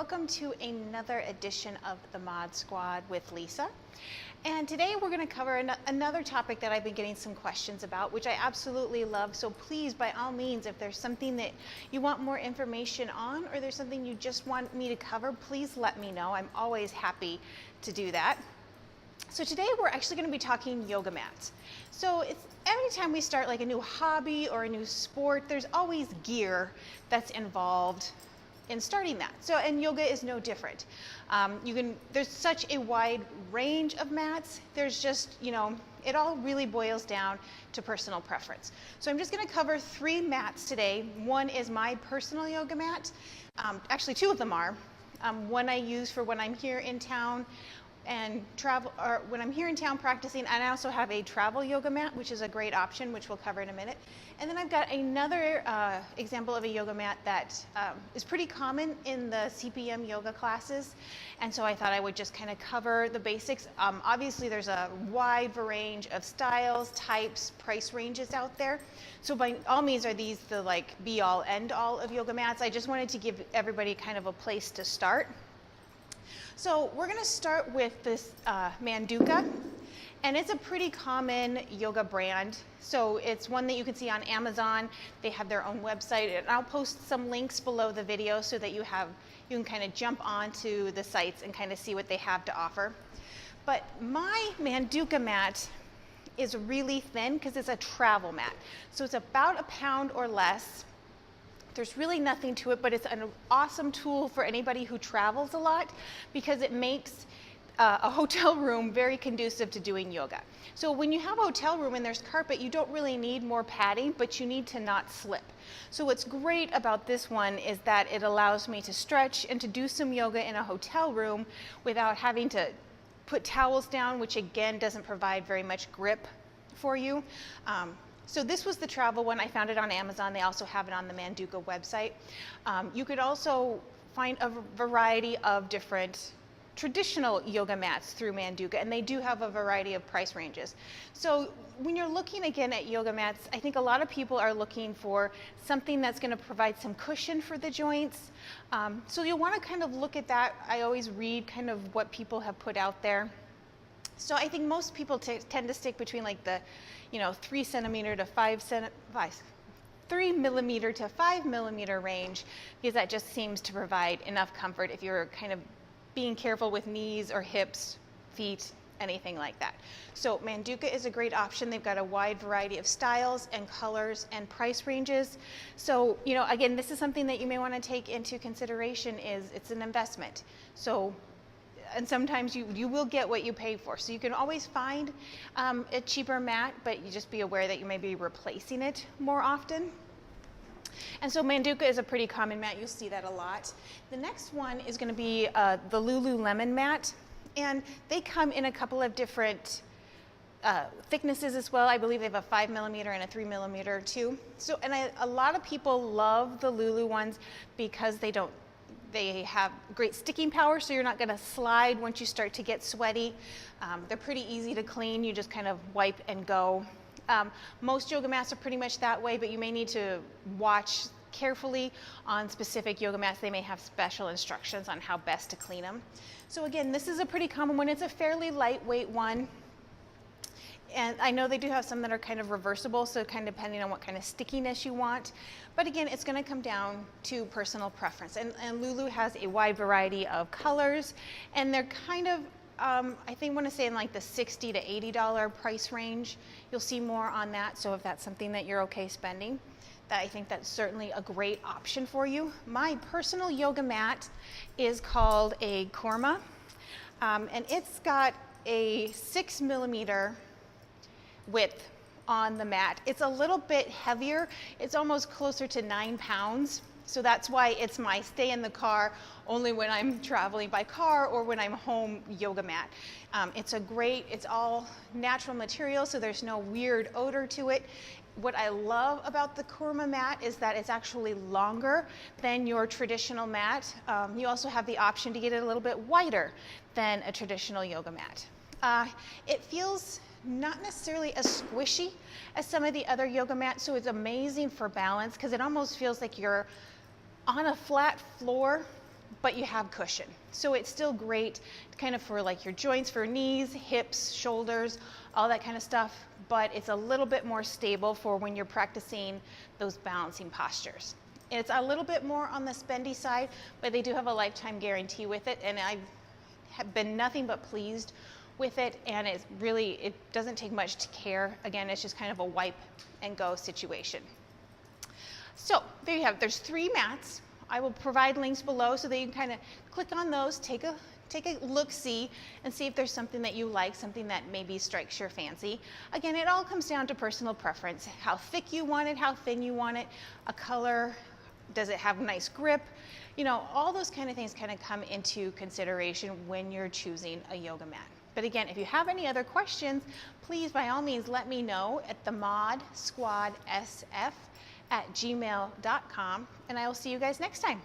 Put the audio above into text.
welcome to another edition of the Mod Squad with Lisa. And today we're going to cover another topic that I've been getting some questions about, which I absolutely love. So please, by all means, if there's something that you want more information on, or there's something you just want me to cover, please let me know. I'm always happy to do that. So today we're actually going to be talking yoga mats. So it's anytime we start like a new hobby or a new sport, there's always gear that's involved in starting that. So, and yoga is no different. There's such a wide range of mats. There's just, it all really boils down to personal preference. So I'm just going to cover 3 mats today. One is my personal yoga mat. Actually, 2 of them are. One I use for when I'm here in town and travel, or when I'm here in town practicing, and I also have a travel yoga mat, which is a great option, which we'll cover in a minute. And then I've got another example of a yoga mat that is pretty common in the CPM yoga classes, and so I thought I would just kind of cover the basics. Obviously, there's a wide range of styles, types, price ranges out there. So by all means, are these the like be-all, end-all of yoga mats? I just wanted to give everybody kind of a place to start. So we're going to start with this Manduka, and it's a pretty common yoga brand. So it's one that you can see on Amazon. They have their own website, and I'll post some links below the video so that you can kind of jump onto the sites and kind of see what they have to offer. But my Manduka mat is really thin because it's a travel mat. So it's about a pound or less. There's really nothing to it, but it's an awesome tool for anybody who travels a lot because it makes a hotel room very conducive to doing yoga. So when you have a hotel room and there's carpet, you don't really need more padding, but you need to not slip. So what's great about this one is that it allows me to stretch and to do some yoga in a hotel room without having to put towels down, which again doesn't provide very much grip for you. So this was the travel one. I found it on Amazon. They also have it on the Manduka website. You could also find a variety of different traditional yoga mats through Manduka, and they do have a variety of price ranges. So when you're looking again at yoga mats, I think a lot of people are looking for something that's going to provide some cushion for the joints. So you'll want to kind of look at that. I always read kind of what people have put out there. So I think most people tend to stick between like the 3 millimeter to 5 millimeter range, because that just seems to provide enough comfort if you're kind of being careful with knees or hips, feet, anything like that. So Manduka is a great option. They've got a wide variety of styles and colors and price ranges. So, again, this is something that you may want to take into consideration. It's an investment. So, and sometimes you will get what you pay for. So you can always find a cheaper mat, but you just be aware that you may be replacing it more often. And so Manduka is a pretty common mat. You'll see that a lot. The next one is going to be the Lululemon mat. And they come in a couple of different thicknesses as well. I believe they have a 5 millimeter and a 3 millimeter too. So, and a lot of people love the Lulu ones because they have great sticking power, so you're not going to slide once you start to get sweaty. They're pretty easy to clean. You just kind of wipe and go. Most yoga mats are pretty much that way, but you may need to watch carefully on specific yoga mats. They may have special instructions on how best to clean them. So again, this is a pretty common one. It's a fairly lightweight one. And I know they do have some that are kind of reversible, so kind of depending on what kind of stickiness you want. But again, it's going to come down to personal preference. And Lulu has a wide variety of colors, and they're kind of, I think, want to say in like the $60 to $80 price range. You'll see more on that. So if that's something that you're okay spending, I think that's certainly a great option for you. My personal yoga mat is called a Kurma, and it's got a 6 millimeter width on the mat. It's a little bit heavier. It's almost closer to 9 pounds. So that's why it's my stay in the car only when I'm traveling by car or when I'm home yoga mat. It's all natural material, so there's no weird odor to it. What I love about the Kurma mat is that it's actually longer than your traditional mat. You also have the option to get it a little bit wider than a traditional yoga mat. It feels not necessarily as squishy as some of the other yoga mats, so it's amazing for balance because it almost feels like you're on a flat floor but you have cushion. So it's still great kind of for like your joints, for knees, hips, shoulders, all that kind of stuff, but it's a little bit more stable for when you're practicing those balancing postures. It's a little bit more on the spendy side, but they do have a lifetime guarantee with it, and I've have been nothing but pleased with it, and it's really, it doesn't take much to care. Again, it's just kind of a wipe and go situation. So there you have it. There's 3 mats. I will provide links below so that you can kind of click on those, take a look-see, and see if there's something that you like, something that maybe strikes your fancy. Again, it all comes down to personal preference, how thick you want it, how thin you want it, a color, does it have a nice grip? You know, all those kind of things kind of come into consideration when you're choosing a yoga mat. But again, if you have any other questions, please by all means let me know at themodsquadsf@gmail.com, and I will see you guys next time.